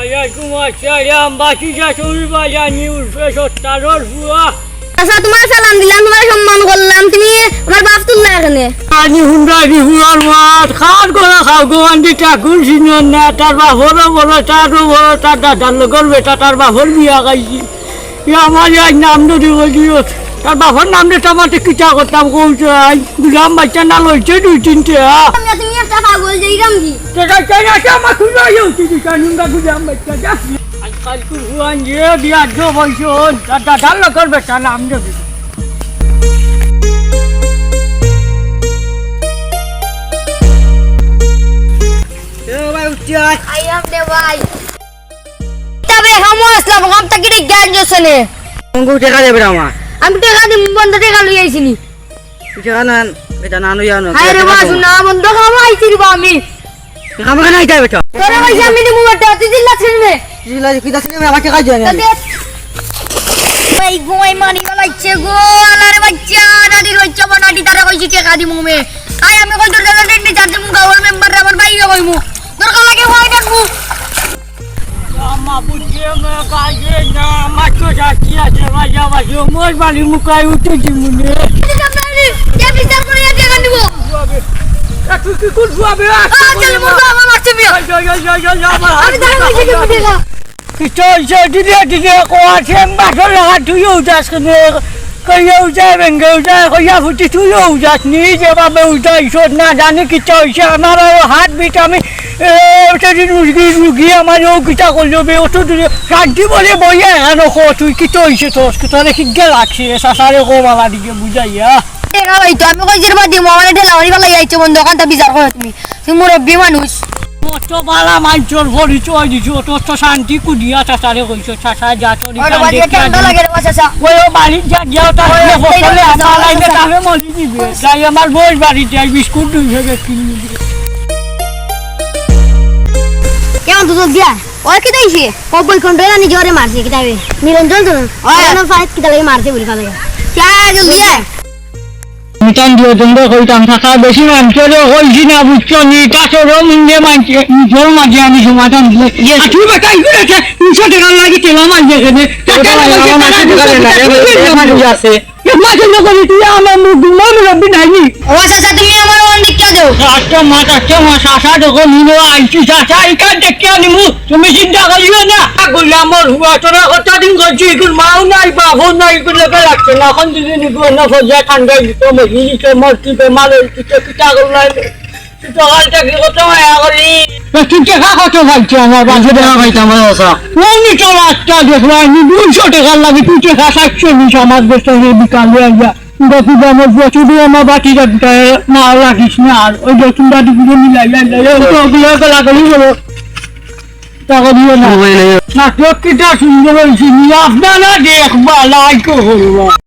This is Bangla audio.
ওয়ালাইকুম আসসালাম বাকিটা তুমি বাজানি উঠবে সত্তারর বুয়া। আচ্ছা তোমার সালাম দিলাম, তোমার সম্মান করলাম, তুমি আমার বাপ তুললা এখানে। আনি হুন্ডারি বুয়ার মাত খাওয়ার করে খাও গোয়ান্দি ঠাকুর সিনিয়র না তার বাপর বড় তারও বড় তার দাদার লগর বেটা তার বাপর বিয়া খাইছি। আমার আজ নাম ধরে বলিও তার বাপর নাম রেটা মাঠে কিটা করতাম কৌছে আজ গুলাম বাচ্চা না লইছে 2-3টে। তুমি একটা পাগল যাইরাম কি আমার খুলে উঠি নুনটা গুলাম বাচ্চা যা আজকাল কুরবান যে বিয়া দো বলছো তার দাদার লগর বেটা নাম ধরে। আইয়াম দে ভাই তবে হামো আসলাম হাম তাকি জ্ঞান জসনে কোন টাকা দেবে আমার আমি টাকা দিম বন্ধ টাকা লই আইছিনি টাকা না এটা না নই আনো আরে বাস না বন্ধ খাওয়া আইছি রে আমি আমাকে নাই যাবে তো তোরে ভাই আমি দিমু বটা তুই দিল্লা ছেড়ে জিলা কি দাস নে আমাকে কাজ জানি ভাই গোই মানি গলাইছে গো আলারে বাচ্চা নাদির বাচ্চা বানাটি তারে কইছি টাকা দিমু মে আই আমি কই তোর দাদা টেন্ডি চার দিমু গাওয়ার মেম্বার আমার ভাই কইমু দরকার লাগে হয় ডাকমু আমা বুঝে মে কাজে না মাছো যাচ্ছি আছে বাজা বাজো মোর বাড়ি মুকাই উঠেছি মনে যে বিচার করে টাকা নিব তুই কি করবো আমি চল মো আমার মারছে মিয়া আমি তারে কইছি কি টাকা কিছু দিলে দিলে কোয়াছে বাসর লাগা তুইও যাস কেনে কইও যায় বেঙ্গেও যায় কইয়া ফুটি তুইও যাস নিজে বাবে উঠাইছ না জানি কিছু হয়েছে আমার হাত বিট আমি সেদিন রুগী আমার ও কিটা করলো বে অত দূরে শান্তি বলে বইয়া হেন তুই কিছু হয়েছে তোর শিখে লাগছে সাসারে কোমালা দিকে বুঝাইয়া টাকা ভাই তো আমি কইছি রে দিমু আমার ঢেলা হরি ভালো আইছো বন্ধ দোকানটা বিচার করো তুমি তুমি মুরব্বি মানুষ কত বালা মাঞ্চর পরিচয় দিছ তোর তো শান্তি কুদিয়া চাচারে কইছ চাচা যা তোর ওরে বাড়ি ঠান্ডা লাগে রে চাচা ওই বাড়ি যা গিয়া তার ফসলে আমার লাইনে তাকে মরি দিবে তাই আমার বই বাড়িতে বিস্কুট 200 টাকা কিনে দিবে। কেমন তো দিয়া ওর কি দাইছে ও বই কন্ট্রোল নি জোরে মারছে কি তাইবে নিরঞ্জন তো না ফাইট কি তালে মারছে বলি ফালে চা জলদি আয় মিটান দিও তোমরা কইতাম থাকা বেশি মানছরে হইছি না বুঝছো নি কাছরও মুন্ডে মানছে জোর মাঝে আমি সমাধান দিলে তুই বাটাই করেছে 200 টাকা লাগি তেল মাঝে এখানে টাকা আছে মাঝে লোক তুই আমার মুখ দুমন রবি নাই ও চাচা তুমি আমার অনেক কে দাও আচ্ছা মা সাসা দেখো নিনো আইছি সাসা ইকান দেখে নিমু তুমি চিন্তা করিও না গোলামর হুয়া তোরা কতদিন করছি এগুলো মাও নাই বাবু নাই এগুলো লেগে রাখছে না এখন দিদি নিগুলো না ফজা ঠান্ডা দিত মহিলিকে মরতি বেমারে কিছু কিটা করলাই সকালটা কি কত মায়া করি তুই টাকা কত ভাইছে আমার 500 টাকা ভাইছে আমার ওসা ওই তো রাস্তা দেখলাম 200 টাকা লাগে তুই টাকা 700 নিস আমার দেশে বিকালে আইয়া দেখি আমার প্রচুর আমার বাকি না রাখিস না আর ওই দেখুন বাটি গুলো মিলাই ওগুলো লাগলি বলো টাকা দিও না না তোর কিটা সুন্দর হয়েছি আপনারা দেখবা লাইক করবা।